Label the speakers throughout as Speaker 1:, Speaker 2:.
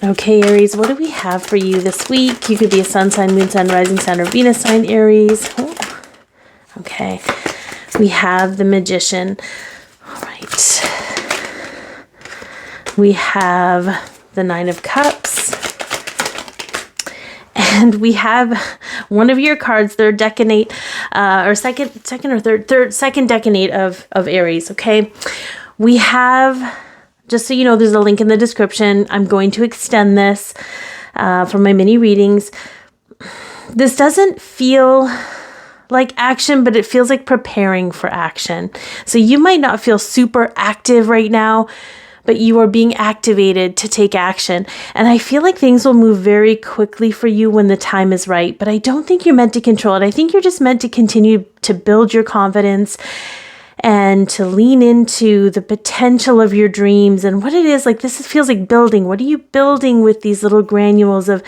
Speaker 1: Okay, Aries, what do we have for you this week? You could be a sun sign, moon sign, rising sign, or Venus sign, Aries. Oh, okay. We have the Magician. All right. We have the Nine of Cups. And we have one of your cards, third decanate, or second or second decanate of Aries, okay? We have, just so you know, there's a link in the description. I'm going to extend this for my mini readings. This doesn't feel like action, but it feels like preparing for action. So you might not feel super active right now, but you are being activated to take action. And I feel like things will move very quickly for you when the time is right. But I don't think you're meant to control it. I think you're just meant to continue to build your confidence and to lean into the potential of your dreams and what it is. Like, this feels like building. What are you building with these little granules of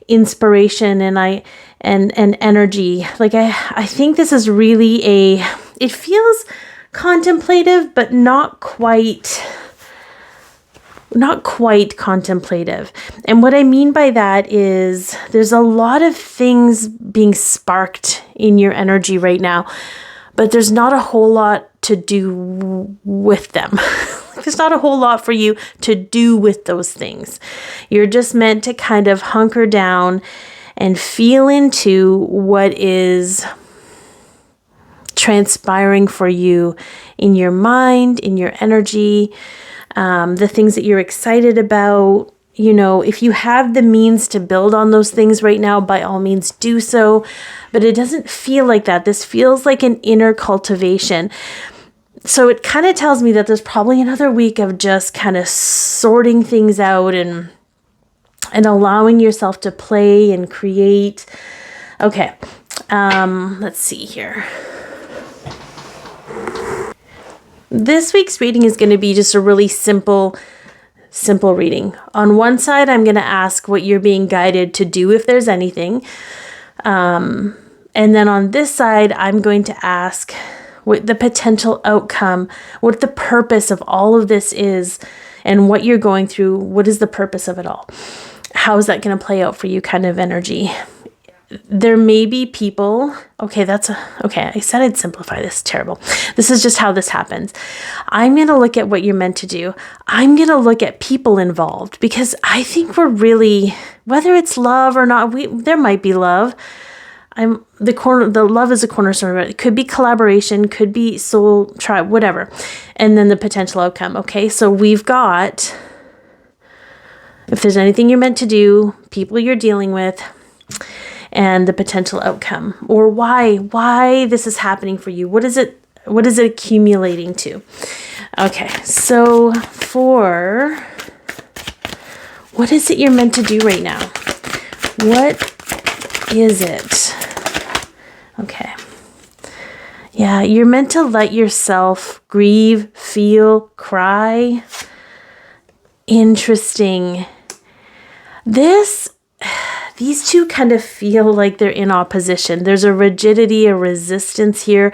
Speaker 1: inspiration and energy? Like, I think this is really it feels contemplative, but not quite contemplative. And what I mean by that is there's a lot of things being sparked in your energy right now, but there's not a whole lot to do with them. There's not a whole lot for you to do with those things. You're just meant to kind of hunker down and feel into what is transpiring for you in your mind, in your energy, the things that you're excited about. You know, if you have the means to build on those things right now, by all means do so. But it doesn't feel like that. This feels like an inner cultivation. So it kind of tells me that there's probably another week of just kind of sorting things out and allowing yourself to play and create. Okay, let's see here. This week's reading is going to be just a really simple reading. On one side, I'm going to ask what you're being guided to do, if there's anything. And then on this side, I'm going to ask what the potential outcome, what the purpose of all of this is, and what you're going through. What is the purpose of it all? How is that going to play out for you, kind of energy? There may be people, okay, I said I'd simplify this, terrible. This is just how this happens. I'm going to look at what you're meant to do. I'm going to look at people involved, because I think we're really, whether it's love or not, there might be love. The love is a cornerstone. It could be collaboration, could be soul tribe, whatever. And then the potential outcome. Okay, so we've got, if there's anything you're meant to do, people you're dealing with, and the potential outcome, or why this is happening for you. What is it accumulating to? Okay, so for what is it you're meant to do right now? What is it? Okay. Yeah, you're meant to let yourself grieve, feel, cry. Interesting. These two kind of feel like they're in opposition. There's a rigidity, a resistance here.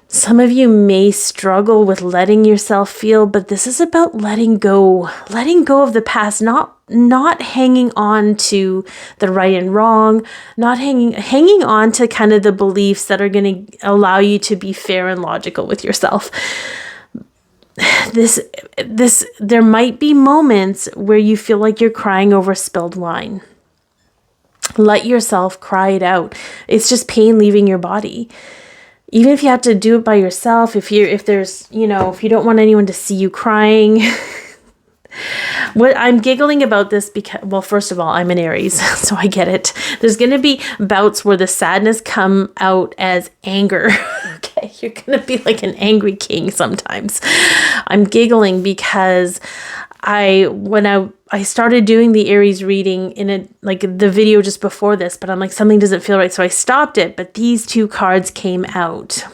Speaker 1: Some of you may struggle with letting yourself feel, but this is about letting go of the past, not hanging on to the right and wrong, not hanging on to kind of the beliefs that are going to allow you to be fair and logical with yourself. There might be moments where you feel like you're crying over spilled wine. Let yourself cry it out. It's just pain leaving your body. Even if you have to do it by yourself, if you don't want anyone to see you crying. What I'm giggling about this because, well, first of all, I'm an Aries, so I get it. There's going to be bouts where the sadness come out as anger. Okay, you're going to be like an angry king sometimes. I'm giggling because when I started doing the Aries reading in the video just before this, but I'm like, something doesn't feel right. So I stopped it, but these two cards came out.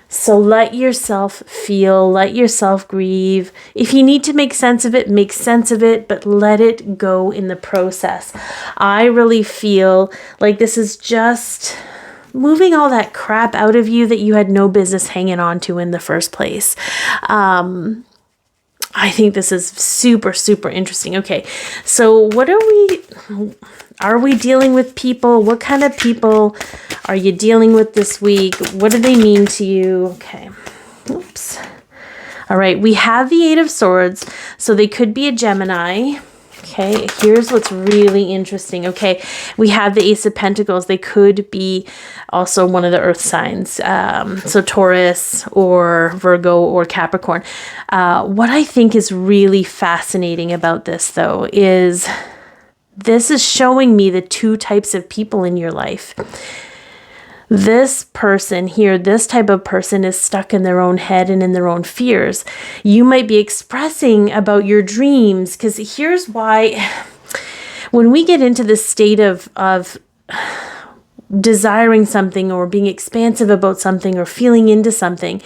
Speaker 1: So let yourself feel, let yourself grieve. If you need to make sense of it, make sense of it, but let it go in the process. I really feel like this is just moving all that crap out of you that you had no business hanging on to in the first place. I think this is super, super interesting. Okay, so what are we dealing with people? What kind of people are you dealing with this week? What do they mean to you? Okay, oops. All right, we have the Eight of Swords, so they could be a Gemini. Okay, here's what's really interesting. Okay, we have the Ace of Pentacles. They could be also one of the earth signs. So Taurus or Virgo or Capricorn. What I think is really fascinating about this, though, is this is showing me the two types of people in your life. This person here, this type of person is stuck in their own head and in their own fears. You might be expressing about your dreams, because here's why. When we get into this state of desiring something or being expansive about something or feeling into something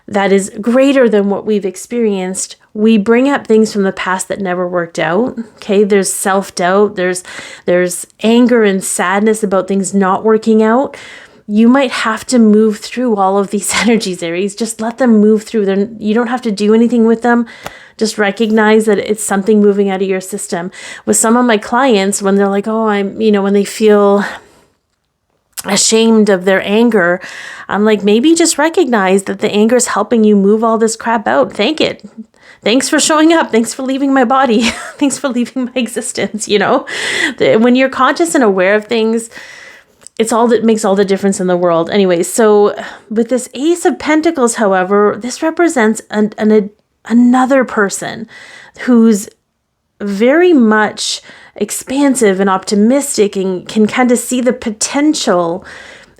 Speaker 1: that is greater than what we've experienced, we bring up things from the past that never worked out. Okay, there's self-doubt, there's anger and sadness about things not working out. You might have to move through all of these energies, Aries. Just let them move through. You don't have to do anything with them. Just recognize that it's something moving out of your system. With some of my clients, when they're like, oh, when they feel ashamed of their anger, I'm like, maybe just recognize that the anger is helping you move all this crap out. Thank it. Thanks for showing up. Thanks for leaving my body. Thanks for leaving my existence. When you're conscious and aware of things, it's all that makes all the difference in the world. Anyway, so with this Ace of Pentacles, however, this represents another person who's very much expansive and optimistic and can kind of see the potential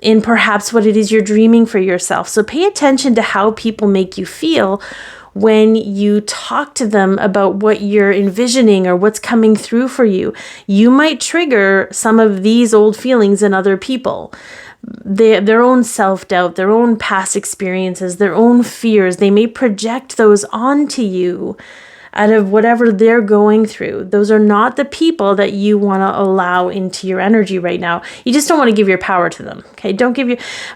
Speaker 1: in perhaps what it is you're dreaming for yourself. So pay attention to how people make you feel when you talk to them about what you're envisioning or what's coming through for you. You might trigger some of these old feelings in other people. Their own self-doubt, their own past experiences, their own fears. They may project those onto you out of whatever they're going through. Those are not the people that you want to allow into your energy right now. You just don't want to give your power to them. Okay,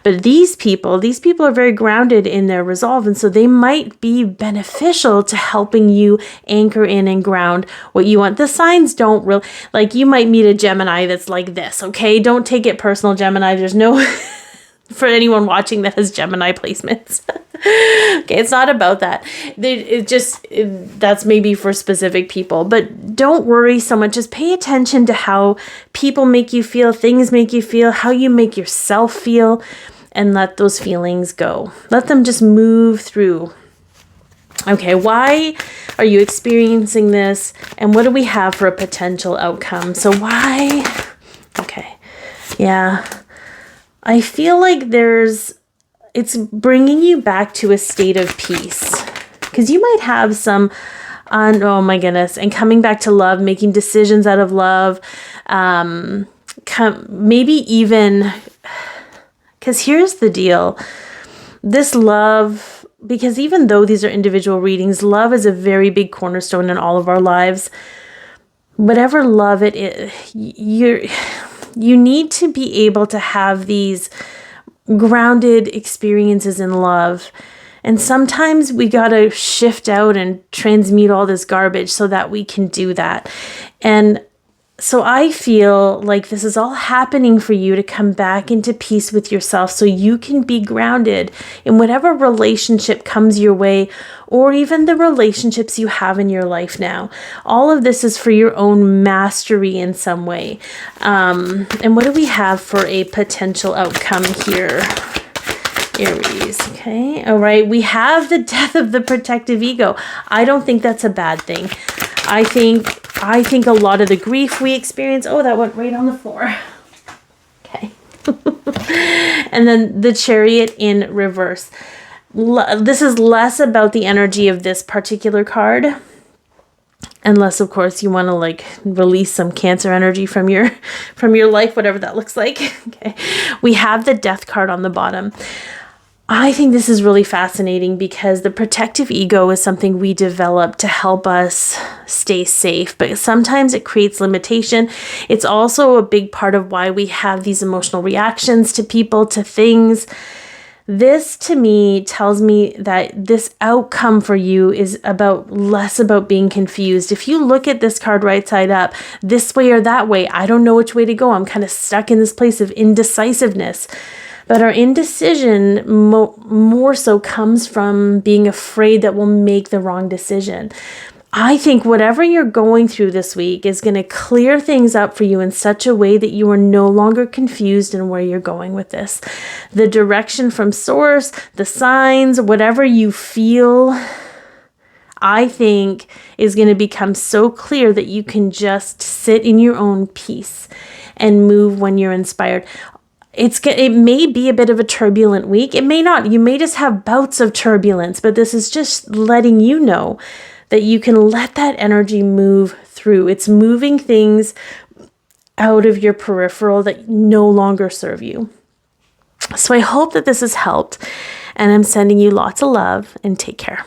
Speaker 1: but these people are very grounded in their resolve, and so they might be beneficial to helping you anchor in and ground what you want. The signs don't really, like, you might meet a Gemini that's like this, okay? Don't take it personal, Gemini. There's no for anyone watching that has Gemini placements. Okay, it's not about that. That's maybe for specific people, but don't worry so much. Just pay attention to how people make you feel, things make you feel, how you make yourself feel, and let those feelings go. Let them just move through. Okay, why are you experiencing this? And what do we have for a potential outcome? So why? Okay, yeah. I feel like it's bringing you back to a state of peace, because you might have some, oh my goodness, and coming back to love, making decisions out of love, maybe even, because here's the deal, this love, because even though these are individual readings, love is a very big cornerstone in all of our lives. Whatever love it is, you need to be able to have these grounded experiences in love. And sometimes we got to shift out and transmute all this garbage so that we can do that. And so I feel like this is all happening for you to come back into peace with yourself so you can be grounded in whatever relationship comes your way, or even the relationships you have in your life now. All of this is for your own mastery in some way. And what do we have for a potential outcome here, Aries? Okay, all right. We have the death of the protective ego. I don't think that's a bad thing. I think a lot of the grief we experience, oh, that went right on the floor. Okay. And then the Chariot in reverse. This is less about the energy of this particular card, unless, of course, you want to release some Cancer energy from your life, whatever that looks like. Okay. We have the Death card on the bottom. I think this is really fascinating because the protective ego is something we develop to help us stay safe, but sometimes it creates limitation. It's also a big part of why we have these emotional reactions to people, to things. This to me tells me that this outcome for you is less about being confused. If you look at this card right side up, this way or that way, I don't know which way to go. I'm kind of stuck in this place of indecisiveness. But our indecision more so comes from being afraid that we'll make the wrong decision. I think whatever you're going through this week is going to clear things up for you in such a way that you are no longer confused in where you're going with this. The direction from source, the signs, whatever you feel, I think is going to become so clear that you can just sit in your own peace and move when you're inspired. It may be a bit of a turbulent week. It may not. You may just have bouts of turbulence, but this is just letting you know that you can let that energy move through. It's moving things out of your peripheral that no longer serve you. So I hope that this has helped, and I'm sending you lots of love, and take care.